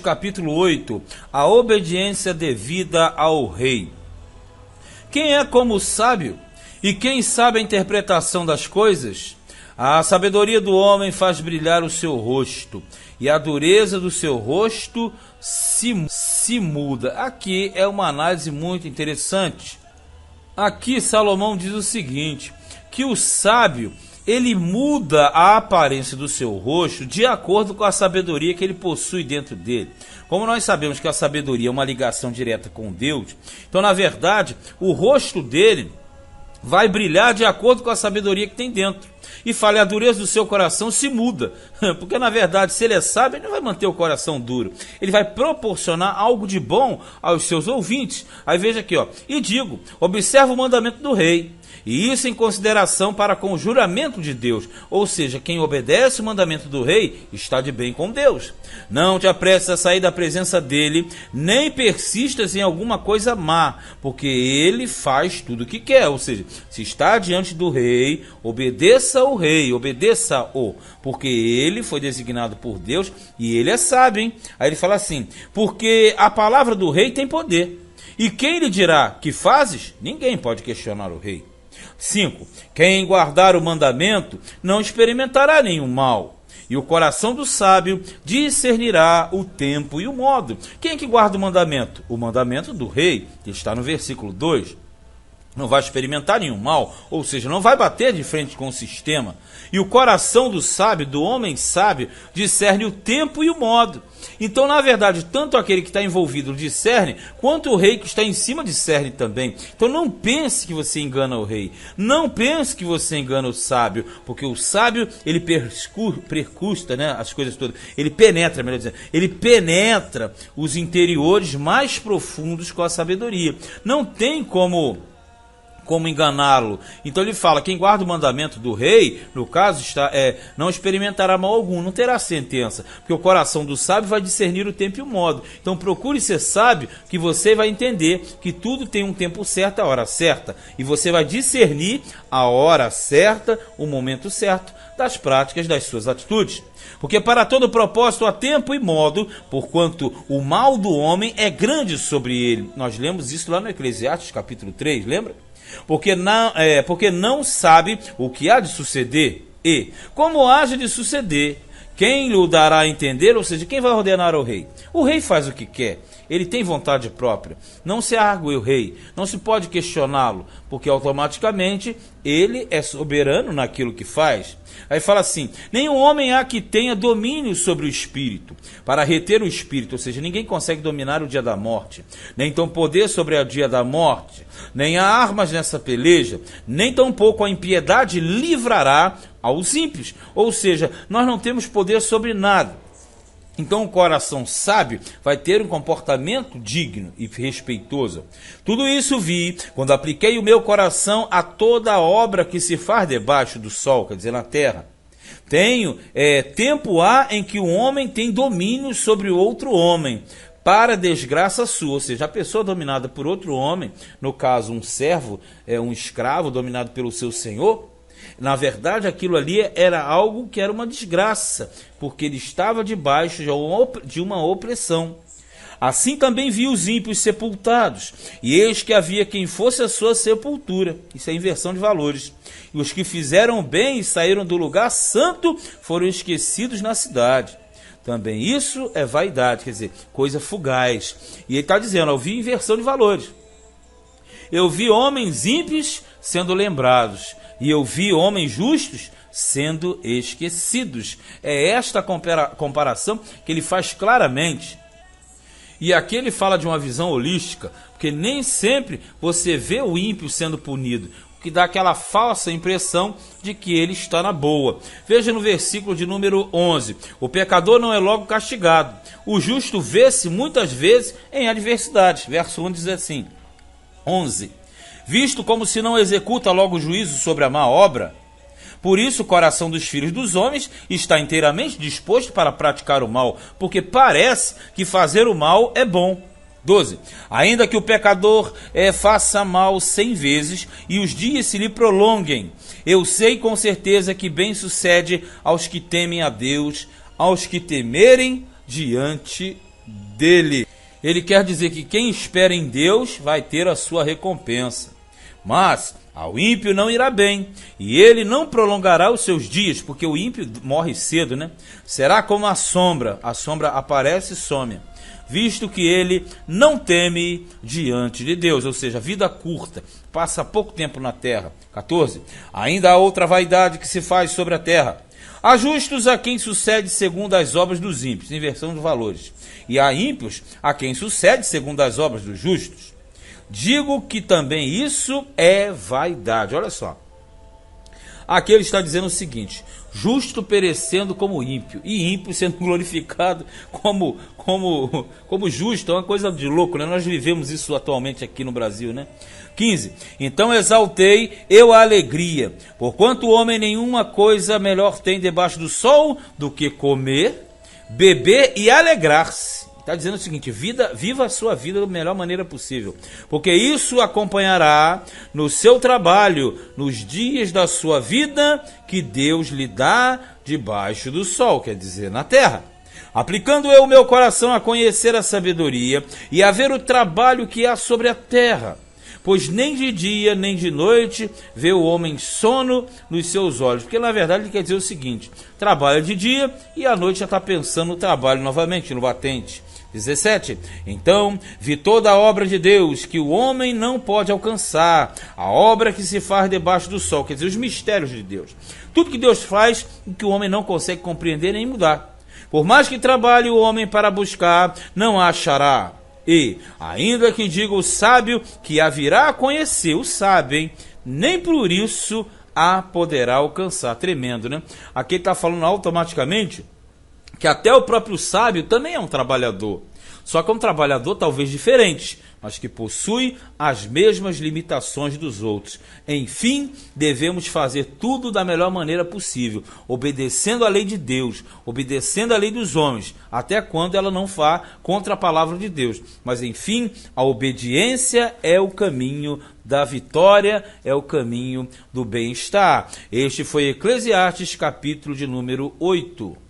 Capítulo 8. A obediência devida ao rei. Quem é como o sábio? E quem sabe a interpretação das coisas? A sabedoria do homem faz brilhar o seu rosto, e a dureza do seu rosto se muda. Aqui é uma análise muito interessante. Aqui Salomão diz o seguinte, que o sábio, ele muda a aparência do seu rosto de acordo com a sabedoria que ele possui dentro dele. Como nós sabemos que a sabedoria é uma ligação direta com Deus, então na verdade o rosto dele vai brilhar de acordo com a sabedoria que tem dentro. E fala, a dureza do seu coração se muda, porque na verdade se ele é sábio, ele não vai manter o coração duro, ele vai proporcionar algo de bom aos seus ouvintes. Aí veja aqui, ó, e digo, observa o mandamento do rei, e isso em consideração para com o juramento de Deus, ou seja, quem obedece o mandamento do rei está de bem com Deus. Não te apresses a sair da presença dele, nem persistas em alguma coisa má, porque ele faz tudo o que quer, ou seja, se está diante do rei, obedeça o rei, obedeça-o, porque ele foi designado por Deus e ele é sábio, hein? Aí ele fala assim, porque a palavra do rei tem poder, e quem lhe dirá que fazes? Ninguém pode questionar o rei. 5. Quem guardar o mandamento não experimentará nenhum mal, e o coração do sábio discernirá o tempo e o modo. Quem é que guarda o mandamento? O mandamento do rei, que está no versículo 2. Não vai experimentar nenhum mal, ou seja, não vai bater de frente com o sistema. E o coração do sábio, do homem sábio, discerne o tempo e o modo. Então, na verdade, tanto aquele que está envolvido discerne, quanto o rei que está em cima discerne também. Então não pense que você engana o rei, não pense que você engana o sábio, porque o sábio, ele percusta, né, as coisas todas, ele penetra, melhor dizendo, ele penetra os interiores mais profundos com a sabedoria. Não tem como enganá-lo. Então ele fala, quem guarda o mandamento do rei, no caso, não experimentará mal algum, não terá sentença, porque o coração do sábio vai discernir o tempo e o modo. Então procure ser sábio, que você vai entender que tudo tem um tempo certo, a hora certa, e você vai discernir a hora certa, o momento certo das práticas das suas atitudes. Porque para todo propósito há tempo e modo, porquanto o mal do homem é grande sobre ele. Nós lemos isso lá no Eclesiastes capítulo 3, lembra? Porque não sabe o que há de suceder, e como haja de suceder, quem lhe dará a entender, ou seja, quem vai ordenar ao rei? O rei faz o que quer, ele tem vontade própria, não se argue o rei, não se pode questioná-lo, porque automaticamente ele é soberano naquilo que faz. Aí fala assim, nenhum homem há que tenha domínio sobre o espírito, para reter o espírito, ou seja, ninguém consegue dominar o dia da morte, nem tão poder sobre o dia da morte, nem há armas nessa peleja, nem tampouco a impiedade livrará aos ímpios, ou seja, nós não temos poder sobre nada. Então o coração sábio vai ter um comportamento digno e respeitoso. Tudo isso vi quando apliquei o meu coração a toda a obra que se faz debaixo do sol, quer dizer, na terra. Tempo há em que o homem tem domínio sobre o outro homem, para desgraça sua, ou seja, a pessoa dominada por outro homem, no caso um servo, um escravo dominado pelo seu senhor, na verdade aquilo ali era algo que era uma desgraça, porque ele estava debaixo de uma opressão. Assim também vi os ímpios sepultados, e eis que havia quem fosse a sua sepultura. Isso é inversão de valores. E os que fizeram bem e saíram do lugar santo foram esquecidos na cidade. Também isso é vaidade, quer dizer, coisa fugaz. E ele está dizendo, eu vi inversão de valores. Eu vi homens ímpios sendo lembrados, e eu vi homens justos sendo esquecidos. É esta comparação que ele faz claramente. E aqui ele fala de uma visão holística, porque nem sempre você vê o ímpio sendo punido, o que dá aquela falsa impressão de que ele está na boa. Veja no versículo de número 11, o pecador não é logo castigado, o justo vê-se muitas vezes em adversidades. Verso 1 diz assim, 11, visto como se não executa logo juízo sobre a má obra, por isso o coração dos filhos dos homens está inteiramente disposto para praticar o mal, porque parece que fazer o mal é bom. 12. Ainda que o pecador faça mal 100 vezes e os dias se lhe prolonguem, eu sei com certeza que bem sucede aos que temem a Deus, aos que temerem diante dele. Ele quer dizer que quem espera em Deus vai ter a sua recompensa. Mas ao ímpio não irá bem, e ele não prolongará os seus dias, porque o ímpio morre cedo, né? Será como a sombra aparece e some, visto que ele não teme diante de Deus, ou seja, vida curta, passa pouco tempo na terra. 14. Ainda há outra vaidade que se faz sobre a terra. Há justos a quem sucede segundo as obras dos ímpios, inversão de valores, e há ímpios a quem sucede segundo as obras dos justos. Digo que também isso é vaidade. Olha só. Aqui ele está dizendo o seguinte: justo perecendo como ímpio, e ímpio sendo glorificado como justo. É uma coisa de louco, né? Nós vivemos isso atualmente aqui no Brasil, né? 15. Então exaltei eu a alegria, porquanto o homem nenhuma coisa melhor tem debaixo do sol do que comer, beber e alegrar-se. Está dizendo o seguinte: viva a sua vida da melhor maneira possível, porque isso acompanhará no seu trabalho, nos dias da sua vida que Deus lhe dá debaixo do sol, quer dizer, na terra. Aplicando eu o meu coração a conhecer a sabedoria e a ver o trabalho que há sobre a terra, pois nem de dia nem de noite vê o homem sono nos seus olhos. Porque na verdade ele quer dizer o seguinte: trabalha de dia e à noite já está pensando no trabalho novamente, no batente. 17. Então vi toda a obra de Deus que o homem não pode alcançar, a obra que se faz debaixo do sol, quer dizer, os mistérios de Deus. Tudo que Deus faz que o homem não consegue compreender nem mudar. Por mais que trabalhe o homem para buscar, não achará. E, ainda que diga o sábio que a virá a conhecer, o sábio, hein? Nem por isso a poderá alcançar. Tremendo, né? Aqui ele está falando automaticamente que até o próprio sábio também é um trabalhador. Só que é um trabalhador talvez diferente, mas que possui as mesmas limitações dos outros. Enfim, devemos fazer tudo da melhor maneira possível, obedecendo a lei de Deus, obedecendo a lei dos homens, até quando ela não vá contra a palavra de Deus. Mas enfim, a obediência é o caminho da vitória, é o caminho do bem-estar. Este foi Eclesiastes, capítulo de número 8.